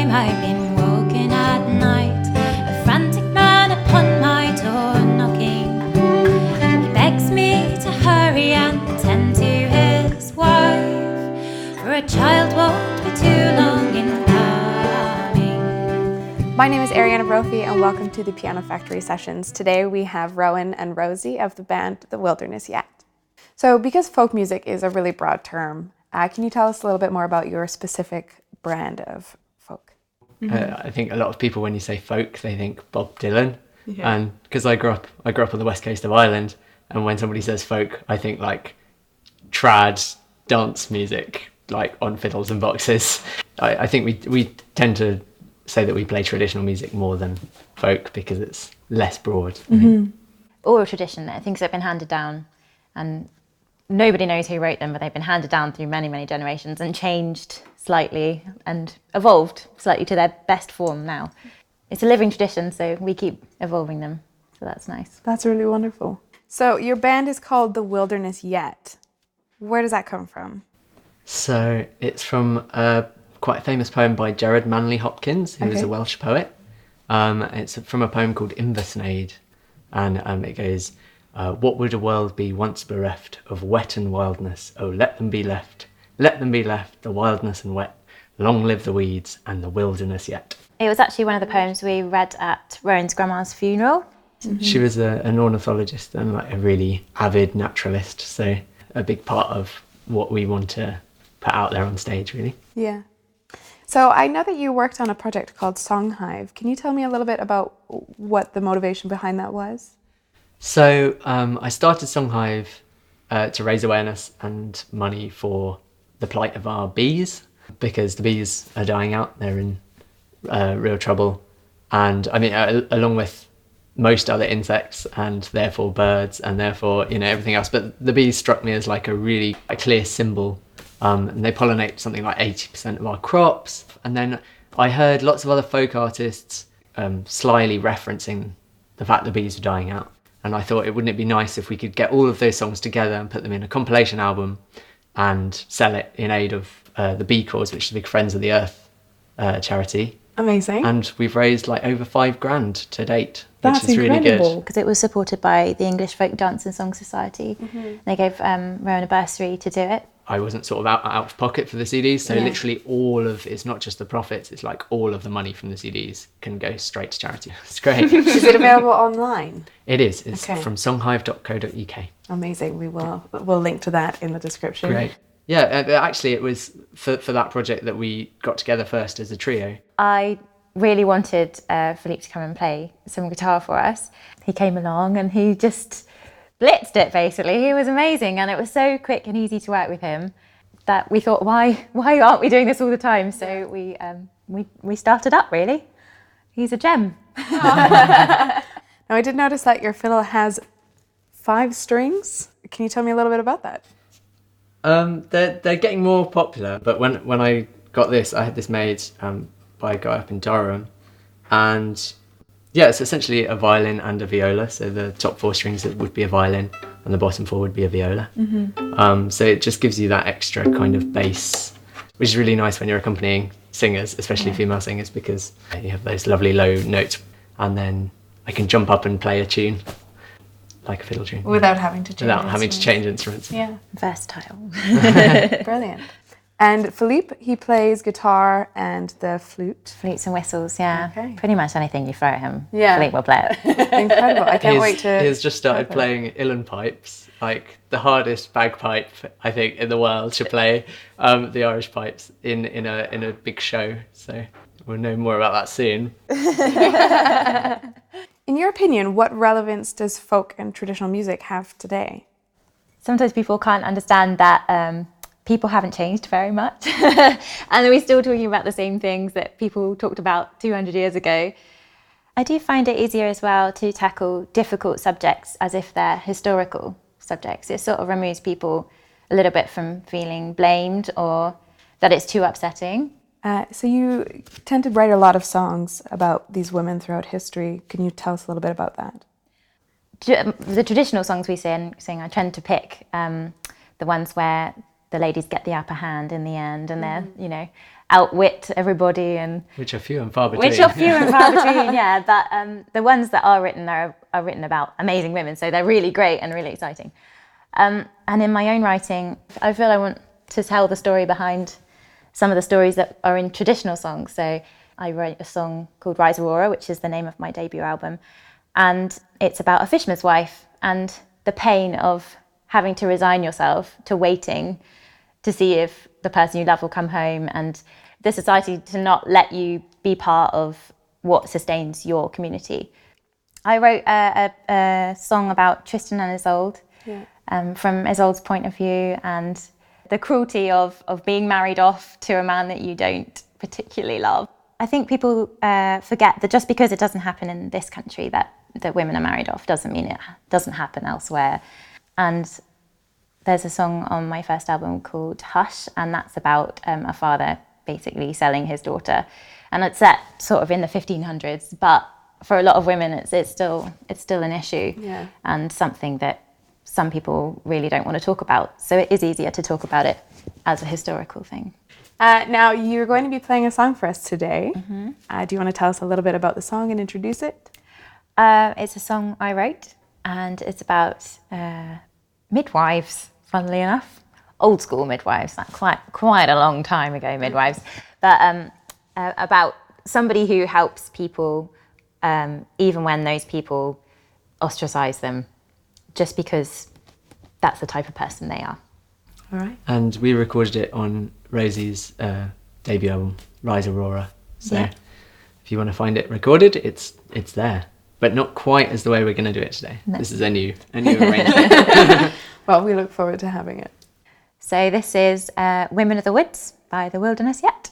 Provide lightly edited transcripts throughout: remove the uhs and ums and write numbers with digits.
time I've been woken at night, a frantic man upon my door knocking. He begs me to hurry and tend to his wife, for a child won't be too long in coming. My name is Ariana Brophy and welcome to the Piano Factory Sessions. Today we have Rowan and Rosie of the band The Wilderness Yet. So because folk music is a really broad term, can you tell us a little bit more about your specific brand of folk? I think a lot of people, when you say folk, they think Bob Dylan. Yeah. And because I grew up on the west coast of Ireland, and when somebody says folk, I think like trad dance music, like on fiddles and boxes. I think we tend to say that we play traditional music more than folk because it's less broad. Mm-hmm. Oral tradition, things that have been handed down, and nobody knows who wrote them, but they've been handed down through many, many generations and changed slightly and evolved slightly to their best form now. It's a living tradition, so we keep evolving them. So that's nice. That's really wonderful. So your band is called The Wilderness Yet. Where does that come from? So it's from quite a famous poem by Gerard Manley Hopkins, who is a Welsh poet. It's from a poem called Inversnaid, and it goes, what would a world be once bereft of wet and wildness? Oh, let them be left, the wildness and wet. Long live the weeds and the wilderness yet. It was actually one of the poems we read at Rowan's grandma's funeral. Mm-hmm. She was an ornithologist and like a really avid naturalist, so a big part of what we want to put out there on stage, really. Yeah. So I know that you worked on a project called Songhive. Can you tell me a little bit about what the motivation behind that was? So I started Songhive to raise awareness and money for the plight of our bees, because the bees are dying out. They're in real trouble. And I mean, along with most other insects and therefore birds and therefore, everything else. But the bees struck me as like a clear symbol. And they pollinate something like 80% of our crops. And then I heard lots of other folk artists slyly referencing the fact the bees were dying out. And I thought, wouldn't it be nice if we could get all of those songs together and put them in a compilation album and sell it in aid of the Bee Cause, which is a big Friends of the Earth charity. Amazing. And we've raised like over $5,000 to date, That's which is really incredible. good. Because it was supported by the English Folk Dance and Song Society. Mm-hmm. They gave Rowan a bursary to do it. I wasn't sort of out of pocket for the CDs, so literally it's not just the profits, it's like all of the money from the CDs can go straight to charity. It's great. Is it available online? It is. It's from songhive.co.uk. Amazing. We'll link to that in the description. Great. Yeah, actually it was for that project that we got together first as a trio. I really wanted Filipe to come and play some guitar for us. He came along and he just blitzed it, basically. He was amazing, and it was so quick and easy to work with him that we thought, why aren't we doing this all the time? So we started up, really. He's a gem. Now, I did notice that your fiddle has 5 strings. Can you tell me a little bit about that? They're getting more popular, but when I got this, I had this made by a guy up in Durham, and yeah, it's essentially a violin and a viola. So the top 4 strings would be a violin, and the bottom 4 would be a viola. Mm-hmm. So it just gives you that extra kind of bass, which is really nice when you're accompanying singers, especially female singers, because you have those lovely low notes, and then I can jump up and play a tune, like a fiddle tune. Without having to change instruments. Yeah. Versatile. Brilliant. And Filipe, he plays guitar and the flute. Flutes and whistles, yeah. Okay. Pretty much anything you throw at him, Yeah. Filipe will play it. Incredible. I can't wait to... He has just started playing uilleann pipes, like the hardest bagpipe, I think, in the world to play, the Irish pipes in a big show. So we'll know more about that soon. In your opinion, what relevance does folk and traditional music have today? Sometimes people can't understand that people haven't changed very much. And we're still talking about the same things that people talked about 200 years ago. I do find it easier as well to tackle difficult subjects as if they're historical subjects. It sort of removes people a little bit from feeling blamed or that it's too upsetting. So you tend to write a lot of songs about these women throughout history. Can you tell us a little bit about that? The traditional songs we sing I tend to pick the ones where the ladies get the upper hand in the end, and they're, outwit everybody, and which are few and far between. Yeah. But the ones that are written are written about amazing women, so they're really great and really exciting. And in my own writing, I feel I want to tell the story behind some of the stories that are in traditional songs. So I wrote a song called Rise Aurora, which is the name of my debut album, and it's about a fisherman's wife and the pain of having to resign yourself to waiting to see if the person you love will come home, and the society to not let you be part of what sustains your community. I wrote a song about Tristan and Isolde, from Isolde's point of view, and the cruelty of being married off to a man that you don't particularly love. I think people forget that just because it doesn't happen in this country that women are married off doesn't mean it doesn't happen elsewhere. And there's a song on my first album called Hush, and that's about a father basically selling his daughter. And it's set sort of in the 1500s, but for a lot of women it's still an issue, and something that some people really don't want to talk about. So it is easier to talk about it as a historical thing. Now, you're going to be playing a song for us today. Do you want to tell us a little bit about the song and introduce it? It's a song I wrote, and it's about midwives, funnily enough. Old school midwives, like quite a long time ago midwives. But about somebody who helps people even when those people ostracize them, just because that's the type of person they are. All right. And we recorded it on Rosie's debut album, Rise Aurora. So if you want to find it recorded, it's there. But not quite as the way we're going to do it today. No. This is a new arrangement. Well, we look forward to having it. So this is Women of the Woods by The Wilderness Yet.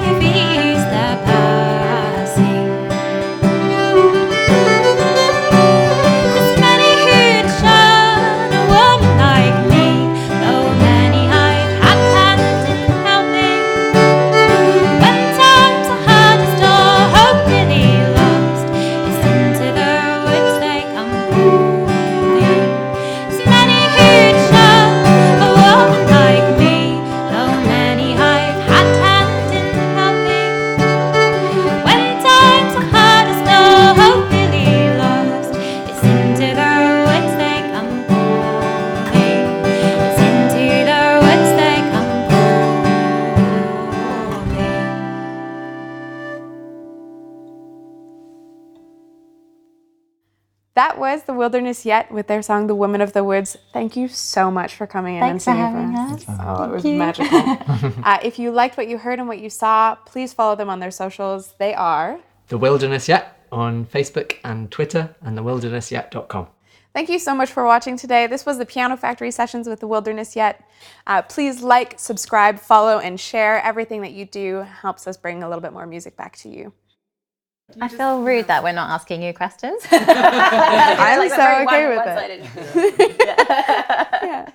If That was The Wilderness Yet with their song The Woman of the Woods. Thank you so much for coming in Thanks for and singing having for us. us. Oh, it was magical. If you liked what you heard and what you saw, please follow them on their socials. They are The Wilderness Yet on Facebook and Twitter, and thewildernessyet.com. Thank you so much for watching today. This was the Piano Factory Sessions with The Wilderness Yet. Please like, subscribe, follow, and share. Everything that you do helps us bring a little bit more music back to you. I feel rude that we're not asking you questions. I'm so okay with it. Yeah. Yeah.